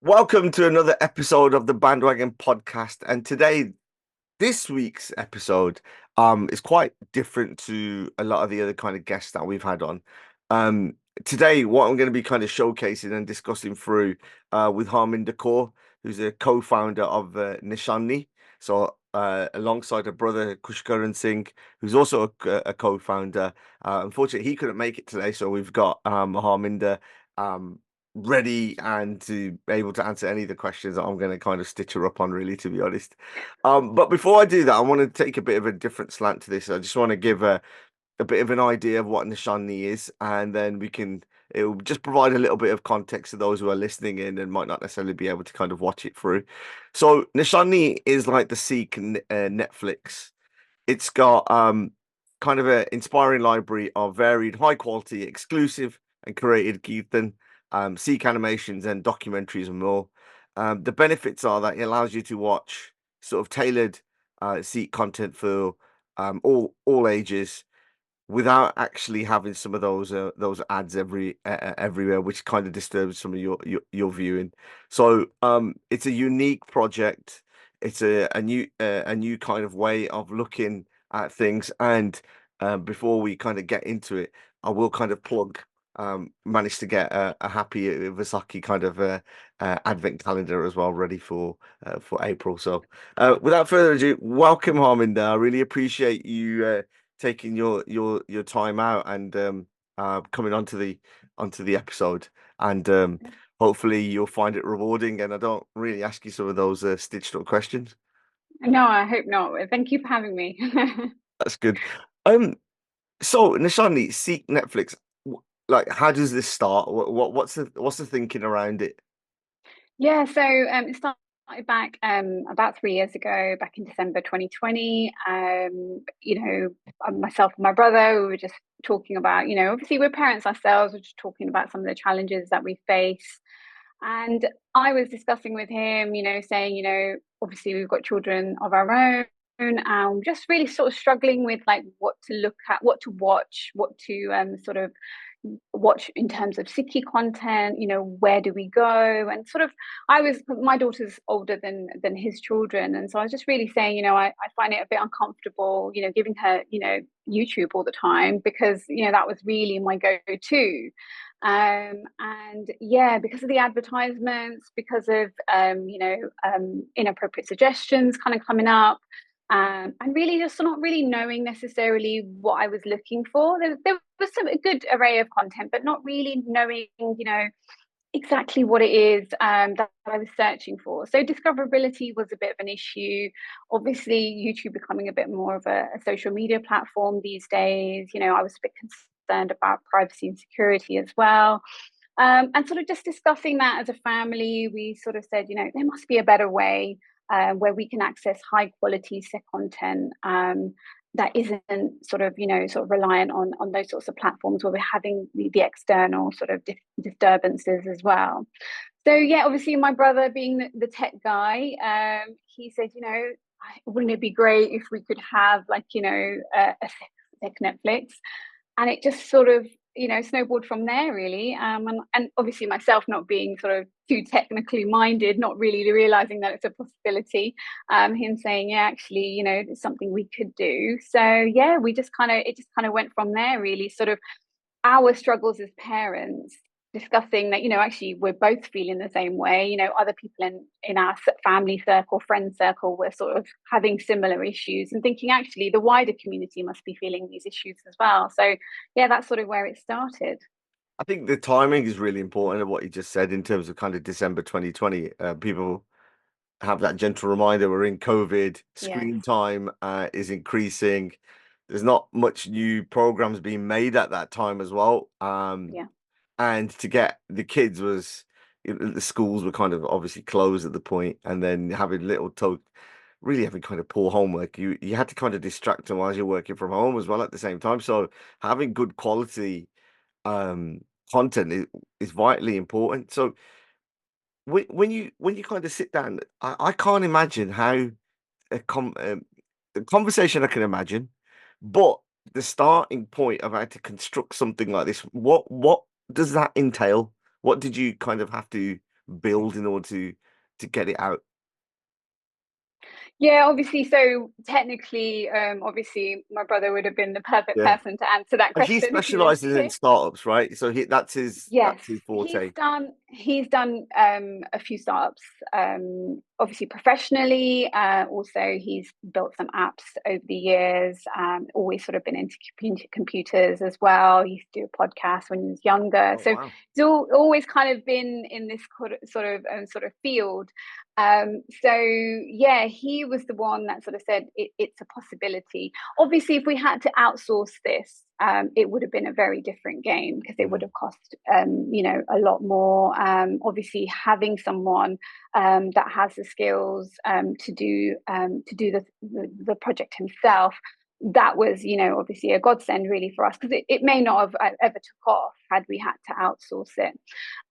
Welcome to another episode of the Bandwagon Podcast. And this week's episode, is quite different to a lot of the other kind of guests that we've had on. Um, Today, what I'm going to be kind of showcasing and discussing through with Harminder Kaur, who's a co-founder of Nishaani. So, alongside a brother, Khushkaran Singh, who's also a co-founder. Unfortunately, he couldn't make it today, so we've got Harminder. Um, Ready and to be able to answer any of the questions that I'm going to kind of stitch her up on, really, to be honest. But before I do that, I want to take a bit of a different slant to this. I just want to give a bit of an idea of what Nishaani is, and then it will just provide a little bit of context to those who are listening in and might not necessarily be able to kind of watch it through. So Nishaani is like the Sikh Netflix. It's got kind of an inspiring library of varied, high quality, exclusive and curated Kirtan, Sikh animations and documentaries and more. The benefits are that it allows you to watch sort of tailored Sikh content for all ages without actually having some of those ads everywhere, which kind of disturbs some of your viewing. So it's a unique project. It's a new kind of way of looking at things. And before we kind of get into it, I will kind of plug. Managed to get a happy Vasaki kind of advent calendar as well, ready for April. So, without further ado, welcome, Harminder. I really appreciate you taking your time out and coming onto the episode. And hopefully you'll find it rewarding. And I don't really ask you some of those stitched up questions. No, I hope not. Thank you for having me. That's good. Um, so Nishani, Seek Netflix. Like, how does this start? What's the thinking around it? Yeah, so it started back about 3 years ago, back in December 2020. Myself and my brother, we were just talking about, obviously we're parents ourselves, we're just talking about some of the challenges that we face. And I was discussing with him, saying, obviously we've got children of our own. Just really sort of struggling with like what to look at, what to watch, what to sort of watch in terms of Sikhi content, where do we go? And sort of my daughter's older than his children. And so I was just really saying, I find it a bit uncomfortable, giving her, YouTube all the time because, that was really my go-to. And yeah, because of the advertisements, because of inappropriate suggestions kind of coming up, and really just not really knowing necessarily what I was looking for. There was a good array of content, but not really knowing, exactly what it is that I was searching for. So discoverability was a bit of an issue. Obviously, YouTube becoming a bit more of a social media platform these days. I was a bit concerned about privacy and security as well. And sort of just discussing that as a family, we sort of said, there must be a better way where we can access high quality set content that isn't sort of reliant on those sorts of platforms where we're having the external sort of disturbances as well. So yeah, obviously my brother being the tech guy, he said, wouldn't it be great if we could have like a tech Netflix? And it just sort of snowballed from there really, and obviously myself not being sort of too technically minded, not really realizing that it's a possibility, him saying yeah, actually it's something we could do. So yeah, it just kind of went from there really, sort of our struggles as parents, discussing that actually we're both feeling the same way. Other people in our family circle, friend circle, were sort of having similar issues, and thinking actually the wider community must be feeling these issues as well. So yeah, that's sort of where it started. I think the timing is really important of what you just said in terms of kind of December 2020. People have that gentle reminder we're in COVID, Yes. screen time is increasing. There's not much new programs being made at that time as well. Yeah. And to get the kids the schools were kind of obviously closed at the point, and then having really having kind of poor homework. You had to kind of distract them while you're working from home as well at the same time. So having good quality um content is vitally important. So when you kind of sit down, I can't imagine how the conversation I can imagine, but the starting point of how to construct something like this, what does that entail? What did you kind of have to build in order to get it out? Yeah, obviously. So technically, obviously, my brother would have been the perfect Yeah. person to answer that And he question if you wanted specializes in to. startups, right? So Yes, that's his he's forte. done a few startups, obviously professionally. Also, he's built some apps over the years. Always sort of been into computers as well. He used to do a podcast when he was younger, Oh so wow. he's always kind of been in this sort of field. So yeah, he was the one that sort of said it's a possibility. Obviously, if we had to outsource this, it would have been a very different game because it would have cost, a lot more. Obviously, having someone that has the skills to do the project himself, that was, obviously a godsend really for us, because it may not have ever took off had we had to outsource it.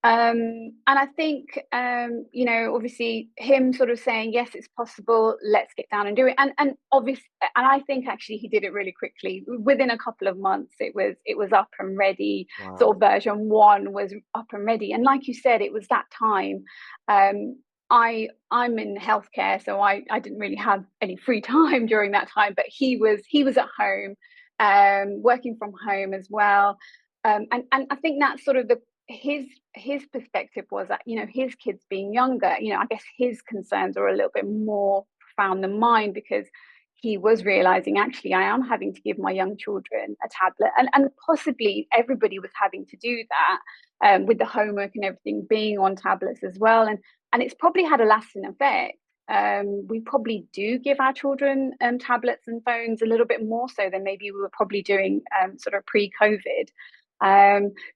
And I think, obviously him sort of saying, yes, it's possible, let's get down and do it. And obviously, and I think actually he did it really quickly. Within a couple of months, it was up and ready. Sort Wow. of version one was up and ready. And like you said, it was that time. I'm in healthcare, so I didn't really have any free time during that time, but he was at home, working from home as well. And I think that's sort of his perspective was that, his kids being younger, I guess his concerns are a little bit more profound than mine, because he was realizing, actually, I am having to give my young children a tablet, and possibly everybody was having to do that, with the homework and everything being on tablets as well. And it's probably had a lasting effect. We probably do give our children tablets and phones a little bit more so than maybe we were probably doing sort of pre-COVID.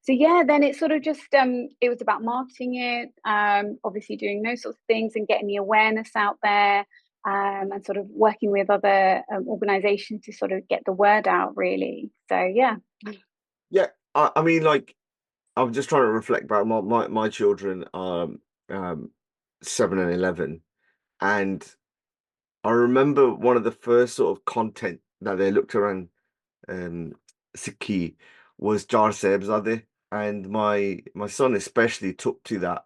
So yeah, then it sort of just it was about marketing it, obviously doing those sorts of things and getting the awareness out there, and sort of working with other organizations to sort of get the word out, really. So yeah. Yeah. I mean, like, I'm just trying to reflect back. My children are um 7 and 11, and I remember one of the first sort of content that they looked around Sikh was Jar Sebzade, and my son especially took to that.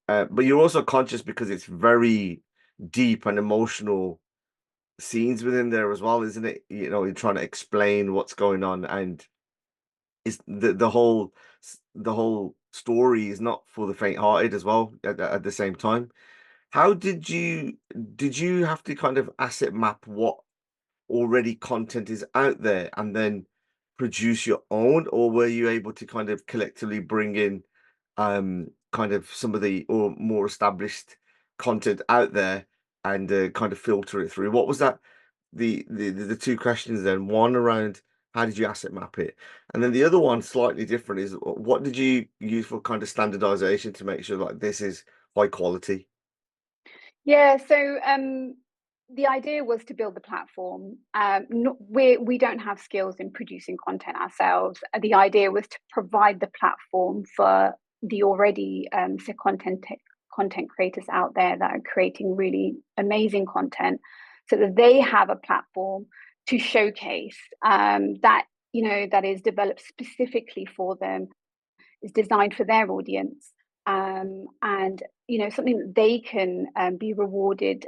But you're also conscious because it's very deep and emotional scenes within there as well, isn't it? You're trying to explain what's going on, and it's the whole story is not for the faint-hearted as well at the same time. How did you have to kind of asset map what already content is out there and then produce your own, or were you able to kind of collectively bring in kind of some of the or more established content out there and kind of filter it through? What was that? The two questions then. One around how did you asset map it, and then the other one slightly different is what did you use for kind of standardization to make sure like this is high quality? Yeah, so the idea was to build the platform. We don't have skills in producing content ourselves. The idea was to provide the platform for the already so content creators out there that are creating really amazing content, so that they have a platform to showcase, that that is developed specifically for them, is designed for their audience, and something that they can be rewarded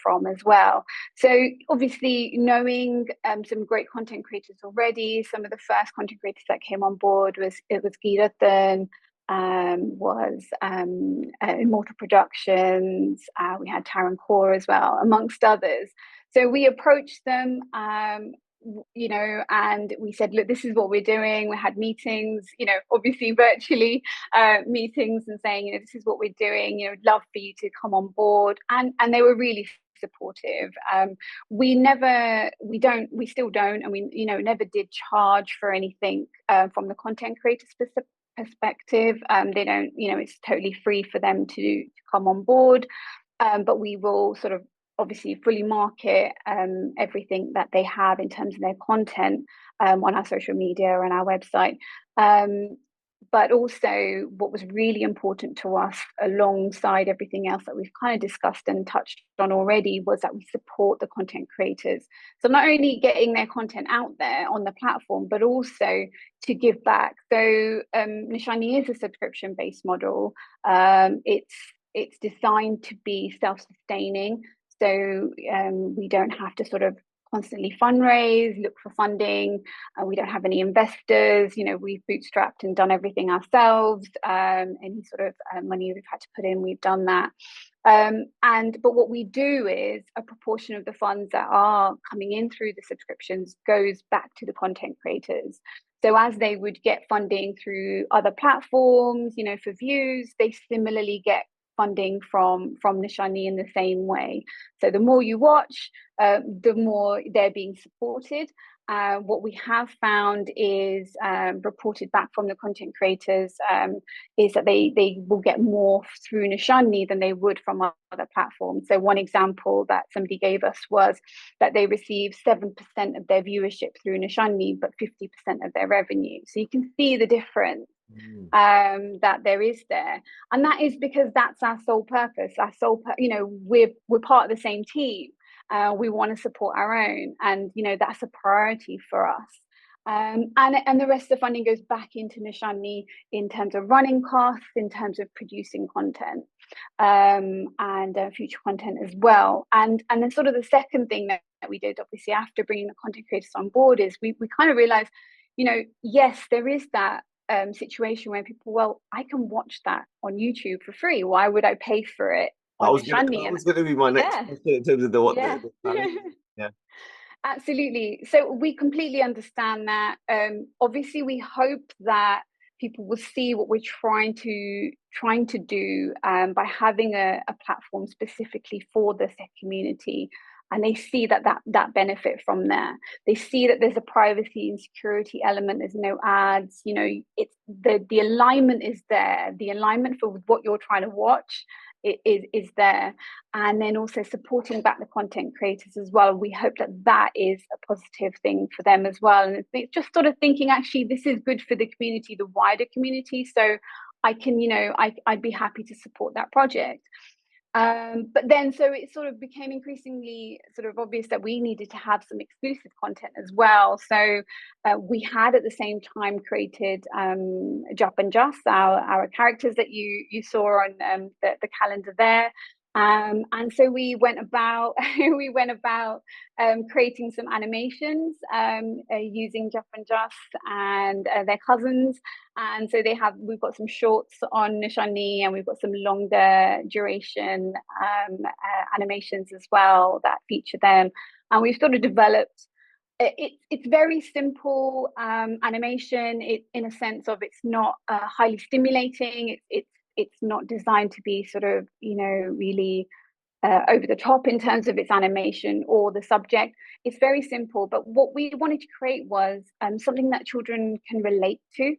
from as well. So obviously, knowing some great content creators already, some of the first content creators that came on board was Kirtan, was Immortal Productions. We had Taran Kaur as well, amongst others. So we approached them, and we said, look, this is what we're doing. We had meetings, obviously virtually, meetings, and saying, this is what we're doing, love for you to come on board. And they were really supportive. We still don't, and we, never did charge for anything from the content creators perspective. They don't, it's totally free for them to come on board. But we will sort of obviously fully market everything that they have in terms of their content on our social media and our website. But also what was really important to us alongside everything else that we've kind of discussed and touched on already was that we support the content creators. So not only getting their content out there on the platform, but also to give back. So Nishaani is a subscription-based model. It's designed to be self-sustaining. So we don't have to sort of constantly fundraise, look for funding. We don't have any investors. We've bootstrapped and done everything ourselves. Any sort of money we've had to put in, we've done that. But what we do is a proportion of the funds that are coming in through the subscriptions goes back to the content creators. So as they would get funding through other platforms, for views, they similarly get funding from Nishaani in the same way. So the more you watch, the more they're being supported. What we have found is reported back from the content creators is that they will get more through Nishaani than they would from other platforms. So one example that somebody gave us was that they receive 7% of their viewership through Nishaani, but 50% of their revenue. So you can see the difference that there is there, and that is because that's our sole purpose. We're part of the same team. We want to support our own, and that's a priority for us. And the rest of the funding goes back into Nishaani in terms of running costs, in terms of producing content, and future content as well. And then sort of the second thing that we did, obviously, after bringing the content creators on board, is we kind of realized, yes, there is that situation where people, well, I can watch that on YouTube for free. Why would I pay for it on Nishaani? That was going to be my next question in terms of the yeah. Absolutely. So we completely understand that. Obviously, we hope that people will see what we're trying to do by having a platform specifically for the Sikh community. And they see that benefit from there. They see that there's a privacy and security element. There's no ads. It's the alignment is there. The alignment for what you're trying to watch is there. And then also supporting back the content creators as well. We hope that is a positive thing for them as well. And it's just sort of thinking, actually, this is good for the community, the wider community. So I can, I'd be happy to support that project. But then, so it sort of became increasingly sort of obvious that we needed to have some exclusive content as well. So we had at the same time created Jup and Jas, our characters that you saw on the calendar there. And so we went about creating some animations using Jup and Jas and their cousins. And so we've got some shorts on Nishaani, and we've got some longer duration animations as well that feature them. And we've sort of developed. It's very simple animation. In a sense of it's not highly stimulating. It's not designed to be sort of really over the top in terms of its animation or the subject. It's very simple. But what we wanted to create was something that children can relate to.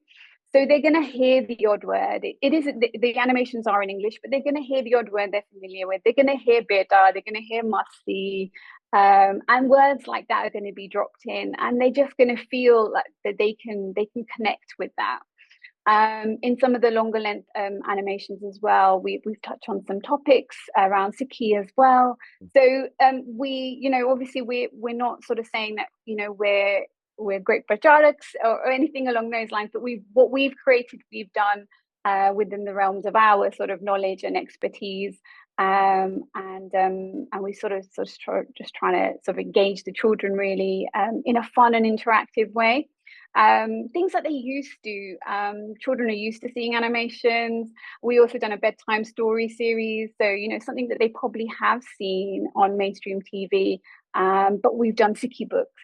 So they're going to hear the odd word. It isn't the animations are in English, but they're going to hear the odd word they're familiar with. They're going to hear beta. They're going to hear musty, and words like that are going to be dropped in, and they're just going to feel like that they can connect with that. In some of the longer length animations as well, we've touched on some topics around Sikhi as well. So obviously we're not sort of saying that we're great pracharaks or anything along those lines, but what we've created, we've done within the realms of our sort of knowledge and expertise, and we sort of just trying to sort of engage the children really in a fun and interactive way. Things that they used to. Children are used to seeing animations. We also done a bedtime story series, so something that they probably have seen on mainstream TV, but we've done Sikhi books.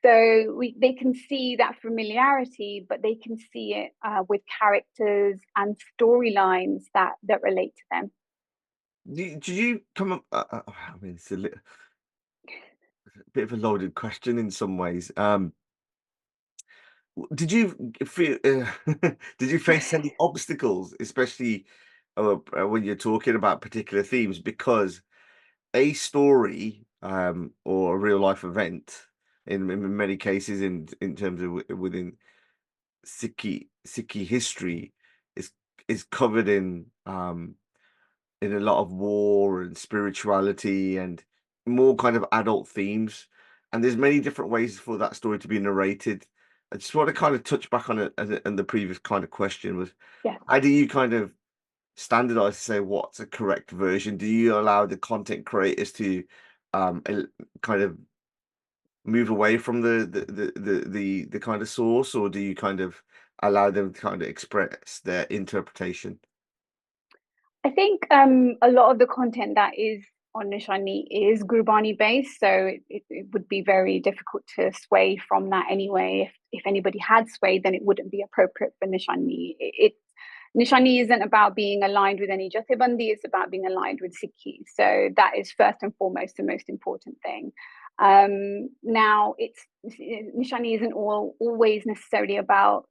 So they can see that familiarity, but they can see it with characters and storylines that relate to them. Did you come up? I mean, it's a bit of a loaded question in some ways. Did you feel? Did you face any obstacles, especially when you're talking about particular themes? Because a story or a real life event, in many cases, in terms of within Sikhi history is covered in a lot of war and spirituality and more kind of adult themes. And there's many different ways for that story to be narrated. I just want to kind of touch back on it and the previous kind of question was, Yeah. how do you kind of standardize to say what's a correct version? Do you allow the content creators to kind of move away from the kind of source, or do you kind of allow them to kind of express their interpretation? I think a lot of the content that is on Nishaani is Gurbani based, so it would be very difficult to sway from that anyway. If anybody had swayed, then it wouldn't be appropriate for Nishaani. Nishaani isn't about being aligned with any Jathebandi, it's about being aligned with Sikhi. So that is first and foremost the most important thing. Now, Nishaani isn't always necessarily about,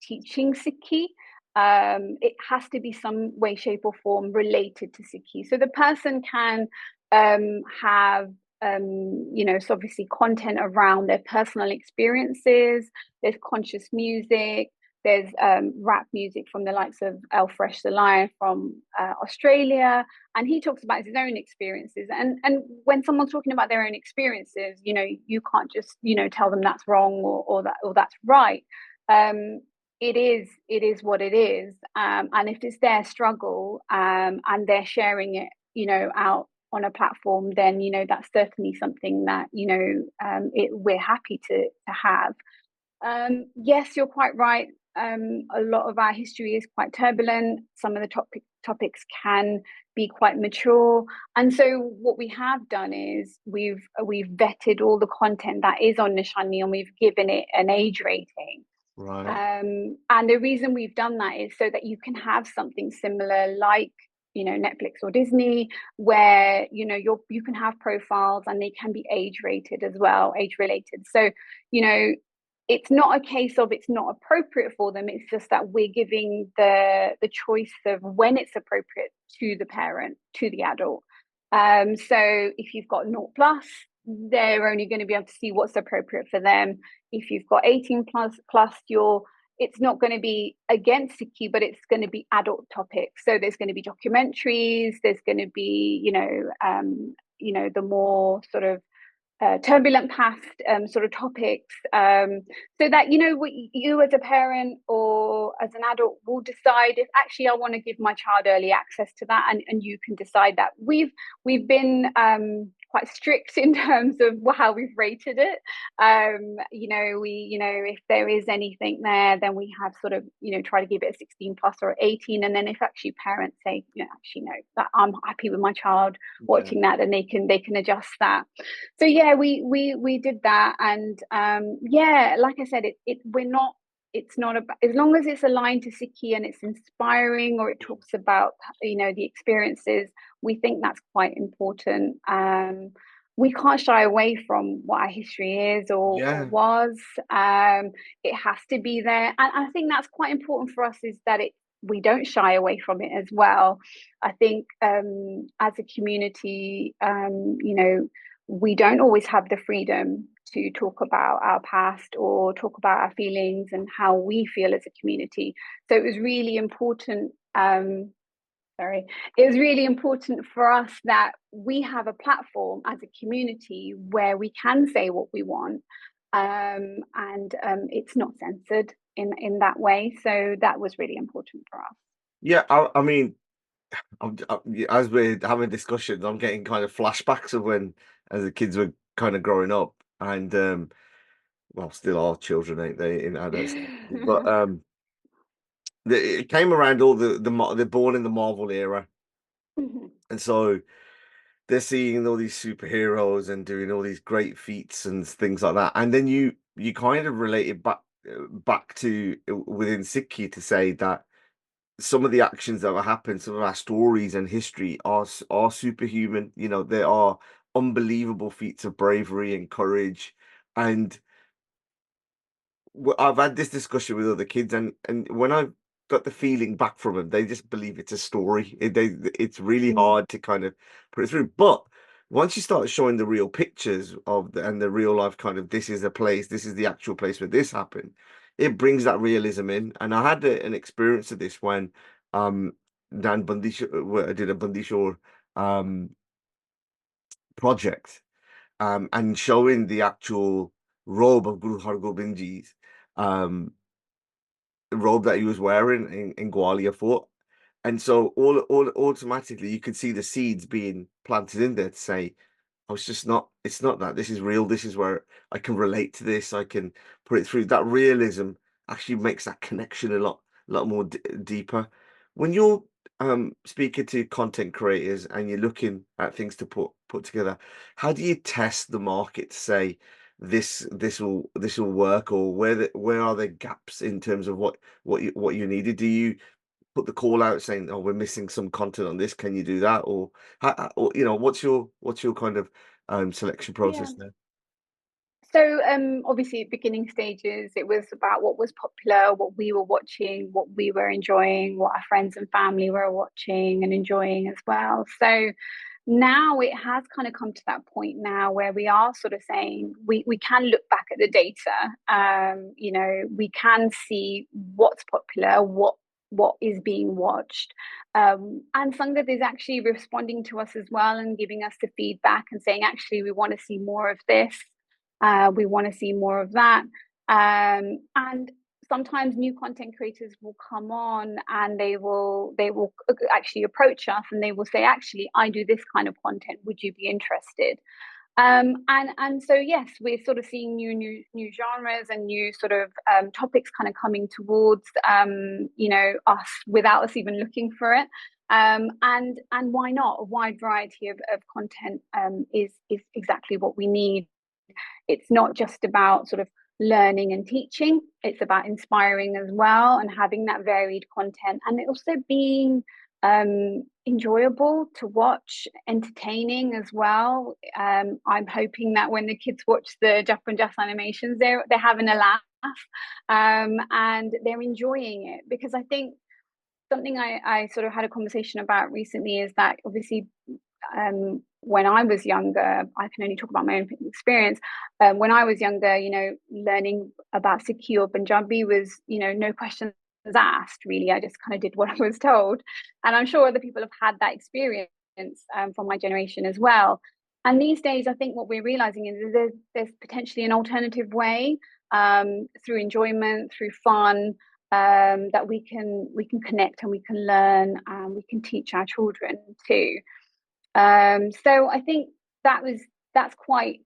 teaching Sikhi. It has to be some way, shape, or form related to Sikhi. So the person can have so obviously content around their personal experiences. There's conscious music. There's rap music from the likes of El Fresh the Lion from Australia, and he talks about his own experiences. And when someone's talking about their own experiences, you can't just tell them that's wrong or that's right. It is what it is, and if it's their struggle and they're sharing it, out on a platform, then that's certainly something that we're happy to have. Yes, you're quite right. A lot of our history is quite turbulent. Some of the topics can be quite mature, and so what we have done is we've vetted all the content that is on Nishaani, and we've given it an age rating. Right. And the reason we've done that is so that you can have something similar like Netflix or Disney, where you can have profiles and they can be age rated as well, age related. So it's not a case of it's not appropriate for them. It's just that we're giving the choice of when it's appropriate to the parent, to the adult. So if you've got 0 plus, they're only going to be able to see what's appropriate for them. If you've got 18 plus, it's not going to be against Sikhi, but it's going to be adult topics. So there's going to be documentaries. There's going to be, the more sort of turbulent past sort of topics, so that what you as a parent or as an adult will decide if actually I want to give my child early access to that, and you can decide that. We've been quite strict in terms of how we've rated it. If there is anything there, then we have sort of try to give it a 16 plus or 18, and then if actually parents say actually no, that I'm happy with my child watching that, then they can adjust that. So yeah, we did that, and like I said, it's not about, as long as it's aligned to Sikhi and it's inspiring, or it talks about the experiences, we think that's quite important. We can't shy away from what our history is or was. It has to be there, and I think that's quite important for us, is that we don't shy away from it as well. I think as a community, we don't always have the freedom to talk about our past or talk about our feelings and how we feel as a community. So it was really important. It was really important for us that we have a platform as a community where we can say what we want, and it's not censored in that way. So that was really important for us. Yeah, I mean, as we're having discussions, I'm getting kind of flashbacks of when, as the kids were kind of growing up, and well, still are children, ain't they, in adults? But it came around all they're born in the Marvel era, and so they're seeing all these superheroes and doing all these great feats and things like that, and then you kind of relate it back to within Sikhi to say that some of the actions that have happened, some of our stories and history are superhuman. There are unbelievable feats of bravery and courage. And I've had this discussion with other kids, and when I've got the feeling back from them, they just believe it's a story. It's really hard to kind of put it through. But once you start showing the real pictures and the real life kind of, this is a place, this is the actual place where this happened, it brings that realism in. And I had an experience of this when Dan Bundy I did a Bundy Shore project, and showing the actual robe of Guru Har Gobind Ji's um robe that he was wearing in Gwalior Fort. And so all automatically you could see the seeds being planted in there to say, oh, it's not that. This is real. This is where I can relate to this. I can put it through. That realism actually makes that connection a lot more deeper. When you're speaking to content creators and you're looking at things to put together, how do you test the market to say this will work, or where are there gaps in terms of what you needed? Do you put the call out saying, "Oh, we're missing some content on this. Can you do that?" Or, or what's your kind of selection Yeah. process there? So obviously beginning stages, it was about what was popular, what we were watching, what we were enjoying, what our friends and family were watching and enjoying as well. So now it has kind of come to that point now where we are sort of saying we can look back at the data. We can see what's popular, what is being watched. And Sangat is actually responding to us as well and giving us the feedback and saying, actually, we want to see more of this. We want to see more of that. And sometimes new content creators will come on and they will actually approach us and they will say, actually, I do this kind of content. Would you be interested? And so yes, we're sort of seeing new genres and new sort of topics kind of coming towards us without us even looking for it. And why not? A wide variety of content is exactly what we need. It's not just about sort of learning and teaching, it's about inspiring as well and having that varied content, and also being enjoyable to watch, entertaining as well. I'm hoping that when the kids watch the Japan Jazz animations, they're having a laugh, and they're enjoying it, because I think something I sort of had a conversation about recently is that obviously when I was younger, I can only talk about my own experience. When I was younger, learning about Sikh or Punjabi was, no questions asked, really. I just kind of did what I was told. And I'm sure other people have had that experience from my generation as well. And these days, I think what we're realizing is there's potentially an alternative way, through enjoyment, through fun, that we can connect and we can learn and we can teach our children too. So I think that's quite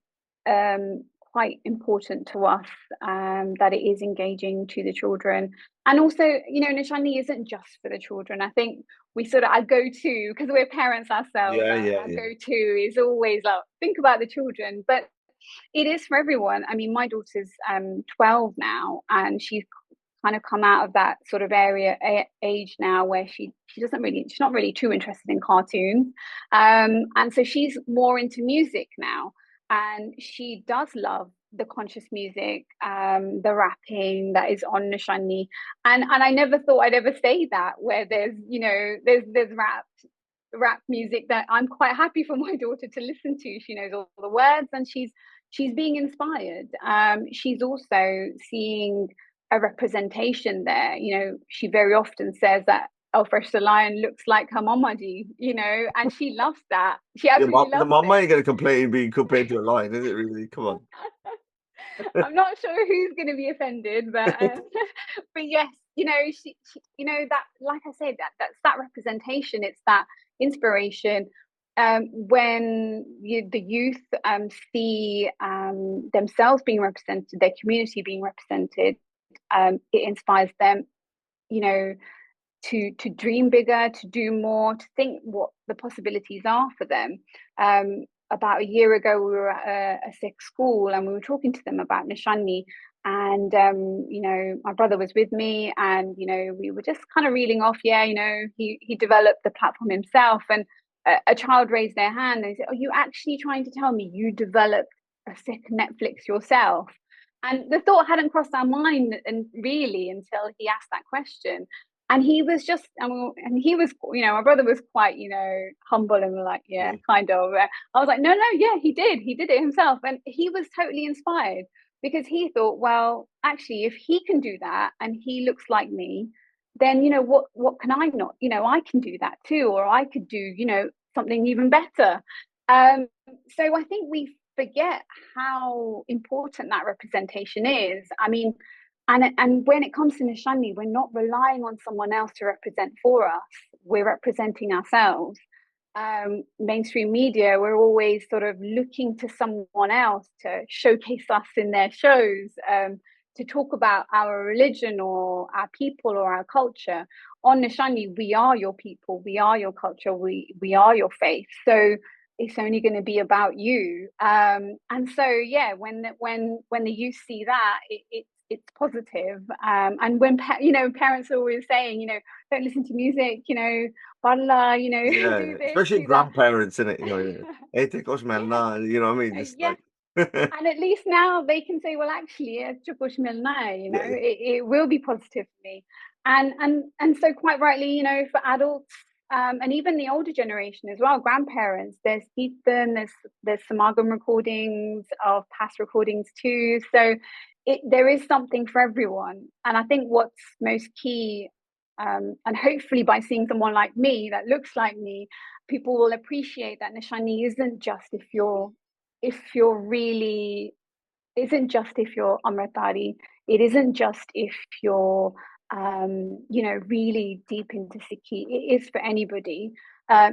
important to us, that it is engaging to the children. And also, Nishaani isn't just for the children. I think we sort of, our go-to, because we're parents ourselves, our go-to is always like, think about the children. But it is for everyone. I mean, my daughter's 12 now, and she's kind of come out of that sort of age now where she's not really too interested in cartoons, and so she's more into music now, and she does love the conscious music, the rapping that is on Nishaani, and I never thought I'd ever say that, where there's rap music that I'm quite happy for my daughter to listen to. She knows all the words and she's being inspired. She's also seeing a representation there. She very often says that Fresh the Lion looks like her mamaji, and she loves that. She absolutely The loves mama it. ain't gonna complain being compared to a lion, is it really? Come on. I'm not sure who's going to be offended, but but yes, she that, like I said, that's that representation. It's that inspiration. When the youth see themselves being represented, their community being represented, it inspires them, to dream bigger, to do more, to think what the possibilities are for them. About a year ago, we were at a Sikh school and we were talking to them about Nishaani. And, my brother was with me, and, we were just kind of reeling off, he developed the platform himself. And a child raised their hand and said, "Are you actually trying to tell me you developed a Sikh Netflix yourself?" And the thought hadn't crossed our mind, and really, until he asked that question. And he was just, and he was, my brother was quite, humble and like, kind of. I was like, no, yeah, he did it himself. And he was totally inspired, because he thought, well, actually, if he can do that and he looks like me, then what can I not? I can do that too, or I could do something even better. So I think we forget how important that representation is. I mean, and when it comes to Nishaani, we're not relying on someone else to represent for us. We're representing ourselves. Mainstream media, we're always sort of looking to someone else to showcase us in their shows, to talk about our religion or our people or our culture. On Nishaani, we are your people, we are your culture, we are your faith. So it's only going to be about you. And so, yeah, when the youth see that, it's positive. And when parents are always saying, don't listen to music, bhangra, Yeah, do this, especially do that. grandparents, in it, hey, take us, man, nah, you know what I mean? Just Yeah. like, And at least now they can say, well, actually, yeah, it will be positive for me. And so quite rightly, for adults, and even the older generation as well, grandparents, there's Kirtan, there's Samagam recordings of past recordings too. So there is something for everyone. And I think what's most key, and hopefully by seeing someone like me that looks like me, people will appreciate that Nishaani isn't just if you're really, isn't just if you're Amritari, it isn't just if you're really deep into Sikhi. It is for anybody.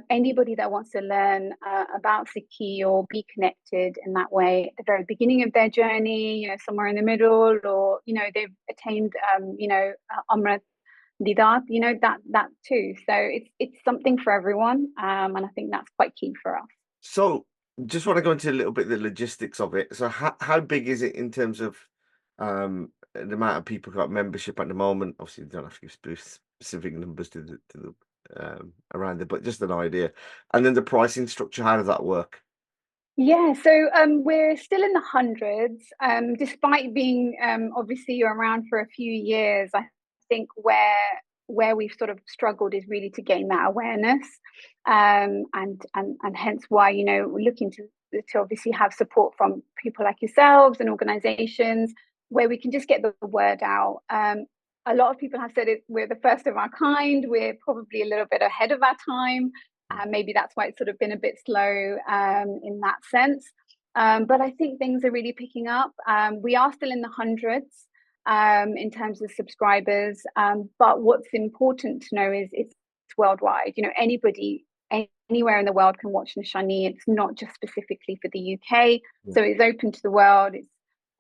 Anybody that wants to learn about Sikhi or be connected in that way at the very beginning of their journey, somewhere in the middle, or they've attained Amrit Didat, that too. So it's something for everyone, and I think that's quite key for us. So just want to go into a little bit of the logistics of it. So how big is it in terms of the amount of people who got membership at the moment? Obviously, you don't have to give specific numbers to the around it, but just an idea. And then the pricing structure, how does that work? Yeah, so we're still in the hundreds, despite being obviously around for a few years. I think where we've sort of struggled is really to gain that awareness, and hence why we're looking to obviously have support from people like yourselves and organisations where we can just get the word out. A lot of people have said we're the first of our kind. We're probably a little bit ahead of our time. Maybe that's why it's sort of been a bit slow in that sense. But I think things are really picking up. We are still in the hundreds in terms of subscribers. But what's important to know is it's worldwide. Anybody, anywhere in the world can watch Nishaani. It's not just specifically for the UK. So it's open to the world. It's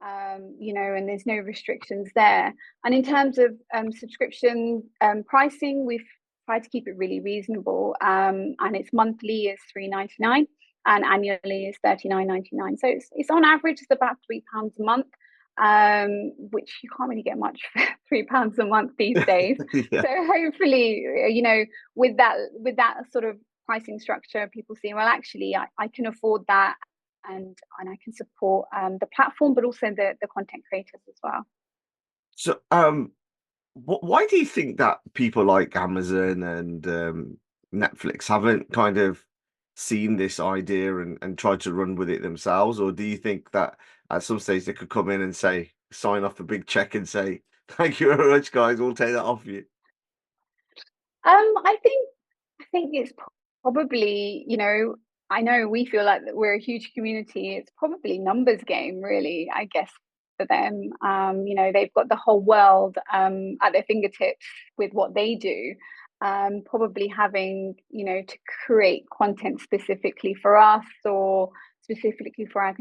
and there's no restrictions there. And in terms of subscription pricing, we've tried to keep it really reasonable. And it's monthly is £3.99 and annually is £39.99. So it's on average it's about £3 a month, which you can't really get much for £3 a month these days. Yeah. So hopefully, with that sort of pricing structure, people see, well, actually, I can afford that. And I can support the platform, but also the content creators as well. So, why do you think that people like Amazon and Netflix haven't kind of seen this idea and tried to run with it themselves? Or do you think that at some stage they could come in and say, sign off a big check and say, thank you very much, guys, we'll take that off you? I think it's probably, I know we feel like that we're a huge community. It's probably numbers game, really, I guess, for them. They've got the whole world at their fingertips with what they do. Probably having, to create content specifically for us or specifically for our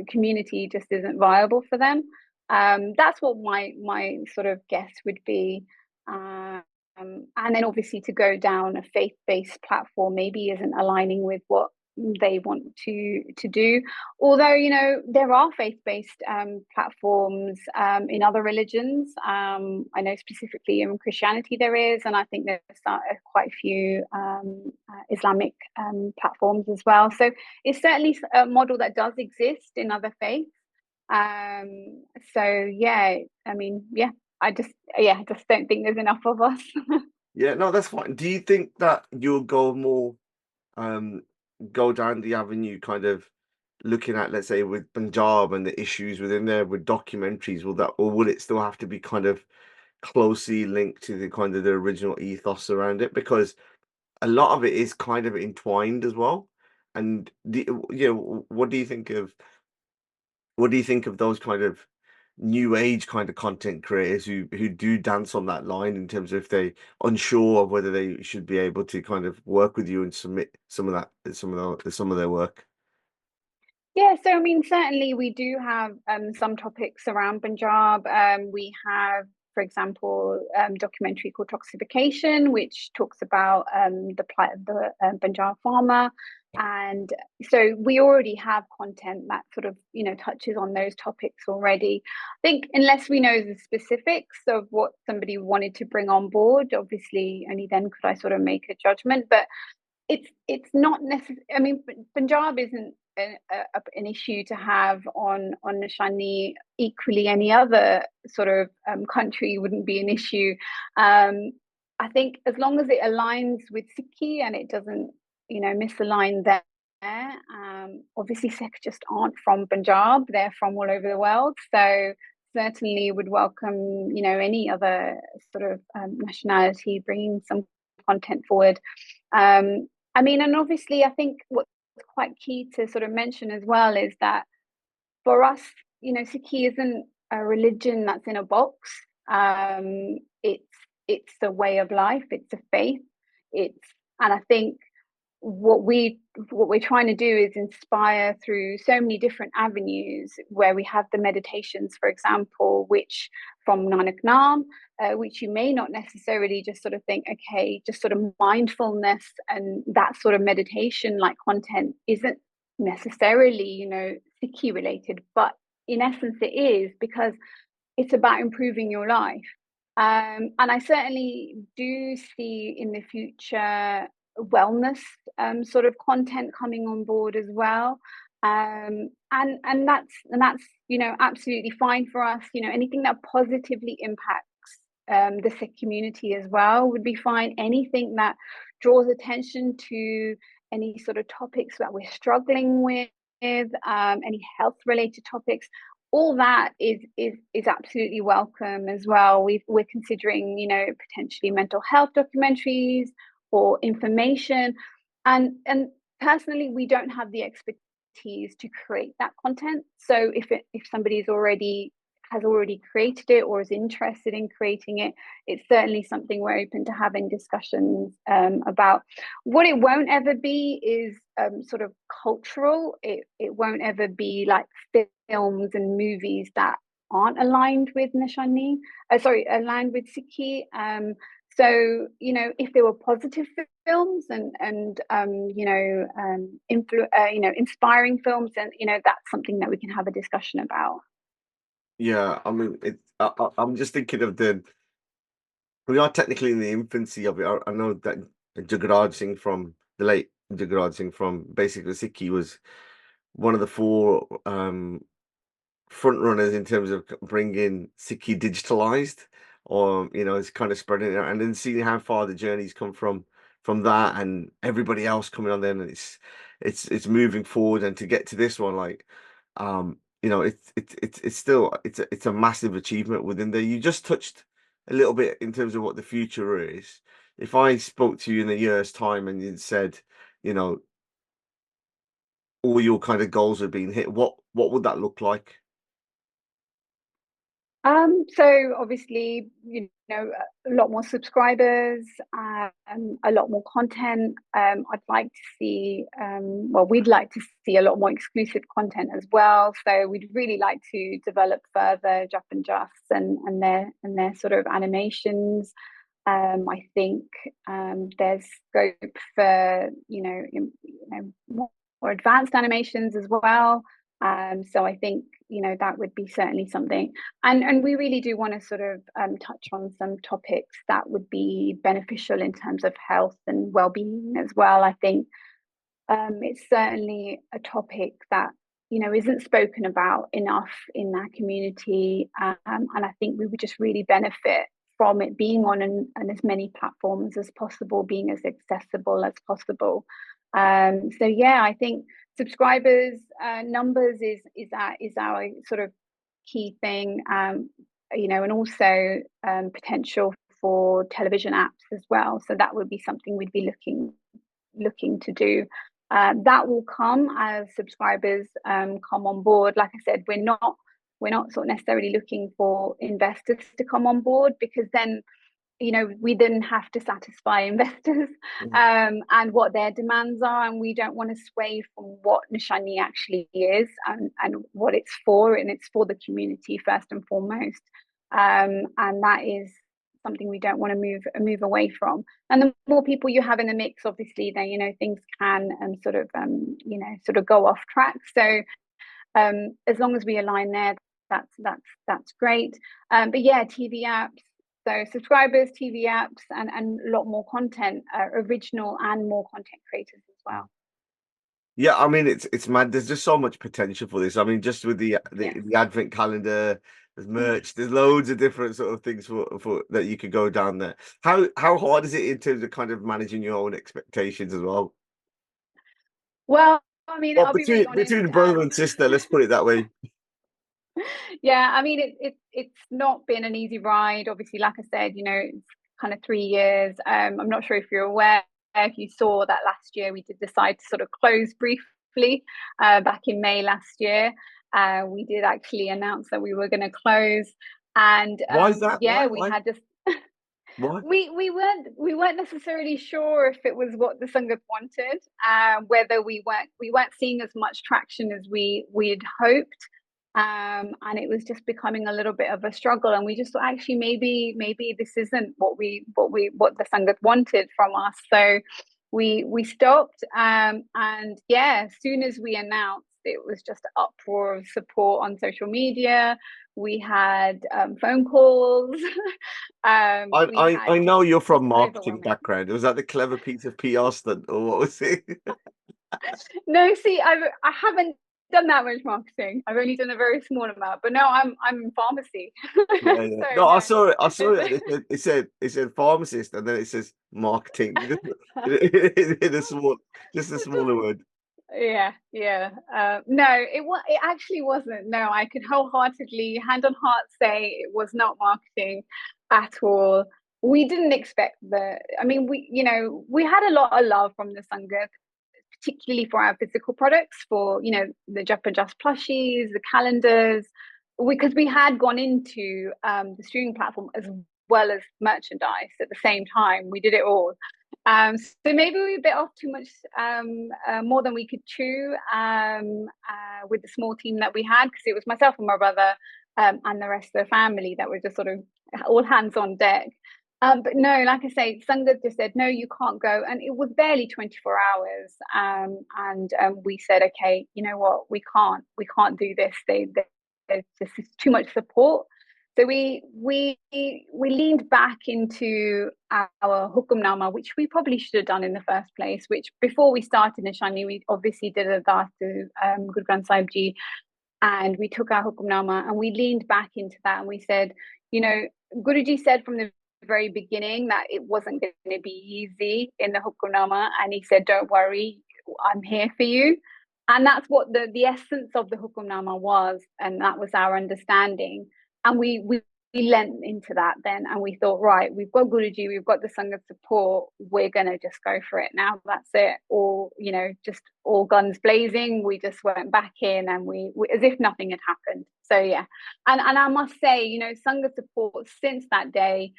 community just isn't viable for them. That's what my sort of guess would be. And then obviously to go down a faith-based platform maybe isn't aligning with what they want to do. Although, there are faith-based platforms in other religions. I know specifically in Christianity there is, and I think there's quite a few Islamic platforms as well. So it's certainly a model that does exist in other faiths. So yeah, I mean, yeah, I just don't think there's enough of us. Yeah, no, that's fine. Do you think that you'll go more go down the avenue kind of looking at, let's say, with Punjab and the issues within there with documentaries, will that, or will it still have to be kind of closely linked to the kind of the original ethos around it? Because a lot of it is kind of entwined as well. And what do you think of those kind of new age kind of content creators who do dance on that line in terms of if they unsure of whether they should be able to kind of work with you and submit some of their work? Yeah, so I mean, certainly we do have some topics around Punjab. We have, for example, documentary called Toxification, which talks about the plight of the Punjab farmer. And so we already have content that sort of, touches on those topics already. I think unless we know the specifics of what somebody wanted to bring on board, obviously only then could I sort of make a judgment. But it's not necessary. I mean, Punjab isn't an issue to have on Nishaani. Equally, any other sort of country wouldn't be an issue. I think as long as it aligns with Sikhi and it doesn't, misalign there. Obviously, Sikh just aren't from Punjab; they're from all over the world. So certainly would welcome, any other sort of nationality bringing some content forward. I mean, and obviously, I think what's quite key to sort of mention as well is that for us, Sikhi isn't a religion that's in a box. It's a way of life. It's a faith. And I think what we're trying to do is inspire through so many different avenues where we have the meditations, for example, which from Nanak Nam, which you may not necessarily just sort of think, okay, just sort of mindfulness and that sort of meditation like content isn't necessarily, Sikhi related, but in essence it is, because it's about improving your life. And I certainly do see in the future wellness sort of content coming on board as well. And that's absolutely fine for us. Anything that positively impacts the Sikh community as well would be fine. Anything that draws attention to any sort of topics that we're struggling with, any health related topics, all that is absolutely welcome as well. We're considering, potentially mental health documentaries or information, and personally, we don't have the expertise to create that content. So if somebody has already created it or is interested in creating it, it's certainly something we're open to having discussions about. What it won't ever be is sort of cultural. It won't ever be like films and movies that aren't aligned with Nishaani, aligned with Sikhi. So, if there were positive films and inspiring films, then, that's something that we can have a discussion about. Yeah, I mean, I'm just thinking of we are technically in the infancy of it. I know that the late Jagraj Singh from basically Sikhi was one of the four front runners in terms of bringing Sikhi digitalized, or it's kind of spreading it out, and then seeing how far the journey's come from that, and everybody else coming on then, and it's moving forward, and to get to this one, like, it's still it's a massive achievement within there. You just touched a little bit in terms of what the future is. If I spoke to you in a year's time and you said, you know, all your kind of goals have been hit, what would that look like? So obviously, a lot more subscribers, a lot more content. I'd like to see, we'd like to see a lot more exclusive content as well. So we'd really like to develop further Jap and Just and their sort of animations. I think there's scope for more advanced animations as well. So I think that would be certainly something, and we really do want to sort of touch on some topics that would be beneficial in terms of health and well-being as well. I think it's certainly a topic that isn't spoken about enough in that community, and I think we would just really benefit from it being on as many platforms as possible, being as accessible as possible. So yeah, I think subscribers numbers is our sort of key thing, and also potential for television apps as well. So that would be something we'd be looking to do. That will come as subscribers come on board. Like I said, we're not sort of necessarily looking for investors to come on board, because then we then have to satisfy investors and what their demands are, and we don't want to sway from what Nishaani actually is and what it's for, and it's for the community first and foremost, and that is something we don't want to move away from. And the more people you have in the mix, obviously, then things can sort of go off track. So as long as we align there, that's great. But yeah, TV apps. So subscribers, TV apps, and a lot more content, original and more content creators as well. Yeah, I mean it's mad. There's just so much potential for this. I mean, just with the advent calendar, there's merch, there's loads of different sort of things for that you could go down there. How hard is it in terms of kind of managing your own expectations as well? Well, I mean, Well, I'll be really honest. between brother and sister, let's put it that way. Yeah, I mean, it's not been an easy ride. Obviously, like I said, it's kind of 3 years. I'm not sure if you're aware, if you saw that last year we did decide to sort of close briefly back in May last year. We did actually announce that we were going to close, and Why is that? yeah, Why? had just Why? we weren't necessarily sure if it was what the Sangat wanted, whether we weren't seeing as much traction as we'd hoped. And it was just becoming a little bit of a struggle, and we just thought, actually maybe this isn't what the Sangat wanted from us. So we stopped, and yeah, as soon as we announced, it was just an uproar of support on social media. We had phone calls. I know you're from marketing Overwhelming. background. Was that the clever piece of PR stunt, or what was it? No, see, I haven't done that much marketing. I've only done a very small amount, but no, I'm in pharmacy. Yeah. So, No, I saw it. I saw it. It said pharmacist, and then it says marketing in a small, just a smaller word. Yeah. No, it actually wasn't. No, I can wholeheartedly, hand on heart, say it was not marketing at all. We didn't expect I mean, we had a lot of love from the Sangat, particularly for our physical products, for the Jap and Just plushies, the calendars, because we had gone into the streaming platform as well as merchandise at the same time. We did it all. So maybe we bit off too much, more than we could chew, with the small team that we had, because it was myself and my brother, and the rest of the family that were just sort of all hands on deck. But no, like I say, Sangat just said, no, you can't go. And it was barely 24 hours. And we said, okay, you know what, we can't do this. There's just too much support. So we leaned back into our Hukumnama, which we probably should have done in the first place, which before we started Nishaani, we obviously did a dars to Guru Granth Sahib Ji, and we took our Hukumnama and we leaned back into that, and we said, Guruji said from the very beginning that it wasn't going to be easy in the Hukumnama, and he said, don't worry, I'm here for you. And that's what the essence of the Hukumnama was, and that was our understanding. And we lent into that then, and we thought, right, we've got Guruji, we've got the Sangat support, we're going to just go for it now, that's it. Or, just all guns blazing, we just went back in, and we as if nothing had happened. So yeah, and I must say, Sangat support since that day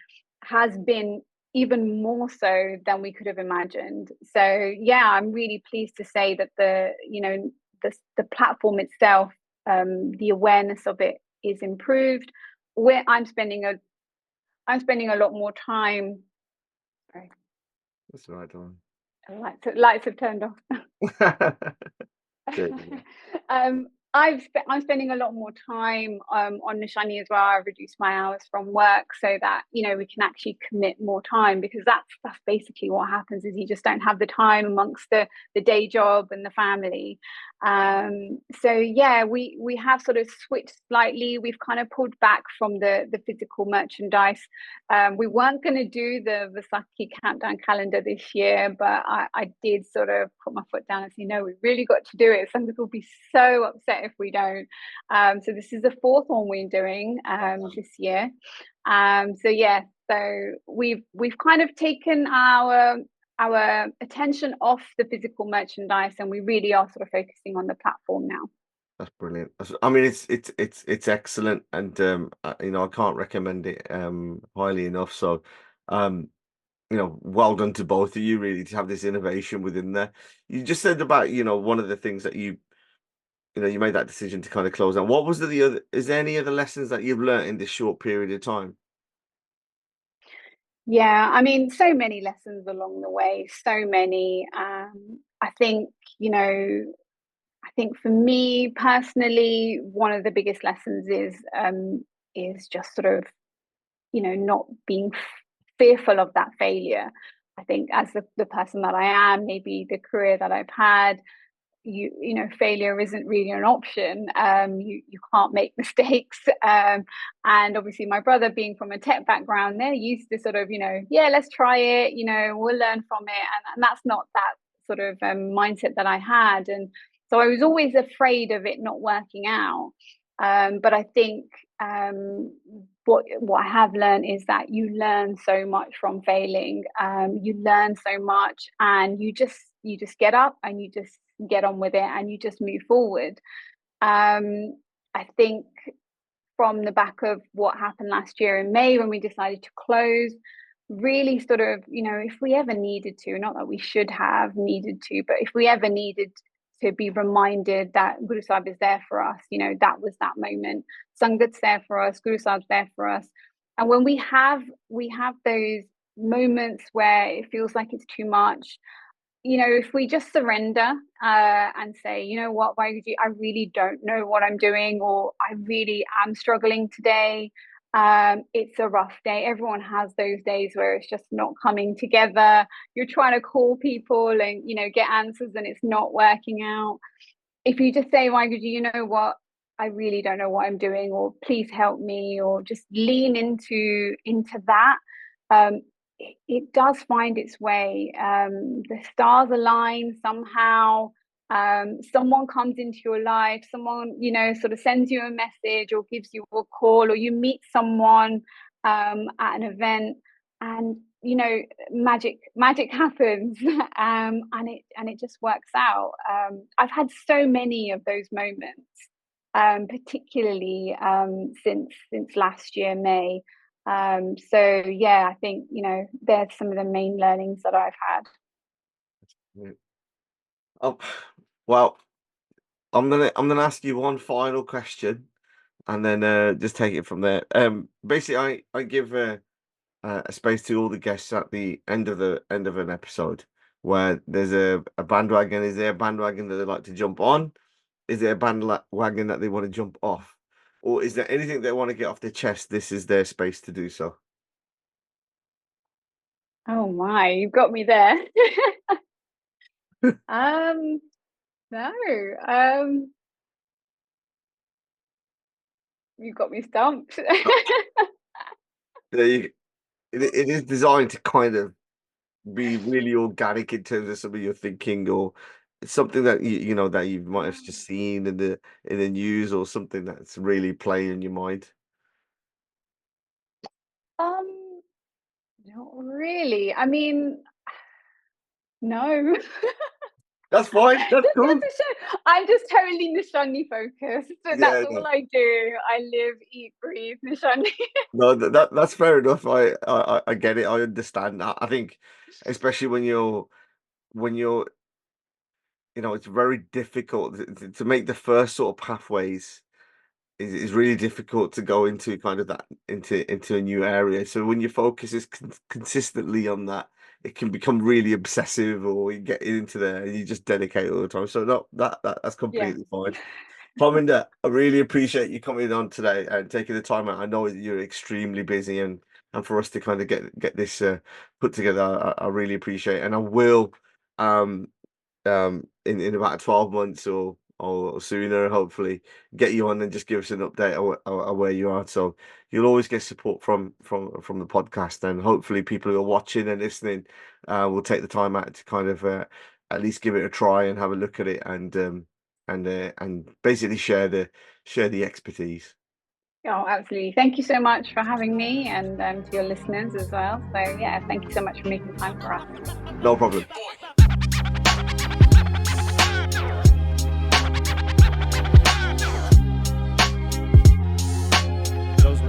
has been even more so than we could have imagined. So yeah, I'm really pleased to say that the platform itself, the awareness of it is improved. Where I'm spending a lot more time. Sorry. That's right, Dawn. Lights have turned off. I'm spending a lot more time on Nishaani as well. I've reduced my hours from work so that we can actually commit more time, because that's basically what happens, is you just don't have the time amongst the day job and the family. So yeah, we have sort of switched slightly. We've kind of pulled back from the physical merchandise. We weren't going to do the Vaisakhi countdown calendar this year, but I did sort of put my foot down and say, no, we really got to do it. Sangat will be so upset if we don't. So this is the fourth one we're doing this year. So yeah, so we've kind of taken our attention off the physical merchandise, and we really are sort of focusing on the platform now. That's brilliant. I mean, it's excellent, and I can't recommend it highly enough. So, well done to both of you, really, to have this innovation within there. You just said about one of the things that you made that decision to kind of close down. What was the other? Is there any other lessons that you've learned in this short period of time? Yeah, I mean, so many lessons along the way, so many. I think, I think for me personally, one of the biggest lessons is just sort of, not being fearful of that failure. I think as the person that I am, maybe the career that I've had, failure isn't really an option. You can't make mistakes. And obviously my brother, being from a tech background, they're used to sort of, yeah, let's try it, we'll learn from it. And that's not that sort of mindset that I had. And so I was always afraid of it not working out. But I think what I have learned is that you learn so much from failing. You learn so much, and you just get up and you just get on with it, and you just move forward. I think from the back of what happened last year in May, when we decided to close, really sort of, if we ever needed to, not that we should have needed to, but if we ever needed to be reminded that Guru Sahib is there for us, that was that moment. Sangat's there for us, Guru Sahib's there for us. And when we have those moments where it feels like it's too much, if we just surrender and say, you know what, Vaiguji, I really don't know what I'm doing, or I really am struggling today. It's a rough day. Everyone has those days where it's just not coming together. You're trying to call people and, get answers, and it's not working out. If you just say, Vaiguji, you know what, I really don't know what I'm doing, or please help me, or just lean into that. It does find its way. The stars align somehow. Someone comes into your life, someone, sort of sends you a message or gives you a call, or you meet someone at an event, and magic happens. And it just works out. I've had so many of those moments, particularly since last year May. So yeah, I think there's some of the main learnings that I've had. Oh, well, I'm gonna ask you one final question, and then just take it from there. Basically, I give a space to all the guests at the end of an episode where there's a bandwagon. Is there a bandwagon that they'd like to jump on? Is there a bandwagon that they want to jump off? Or is there anything they want to get off their chest? This is their space to do so. Oh my, you've got me there. No. You've got me stumped. It is designed to kind of be really organic in terms of some of your thinking, or something that that you might have just seen in the news, or something that's really playing in your mind. Not really. I mean, no. That's fine. That's cool. I'm just totally Nishaani focused. So Yeah, that's all I do. I live, eat, breathe Nishaani. no, that's fair enough. I get it. I understand. I think, especially when you're it's very difficult to make the first sort of pathways. Is really difficult to go into kind of that into a new area. So when your focus is consistently on that, it can become really obsessive, or you get into there and you just dedicate all the time. So no, that's Yeah. completely fine. Harminder, I really appreciate you coming on today and taking the time out. I know that you're extremely busy, and for us to kind of get this put together, I really appreciate it. And I will um in about 12 months or sooner, hopefully, get you on and just give us an update of where you are. So you'll always get support from the podcast, and hopefully people who are watching and listening will take the time out to kind of at least give it a try and have a look at it, and basically share the expertise. Oh, absolutely. Thank you so much for having me, and to your listeners as well. So yeah, thank you so much for making time for us. No problem. Those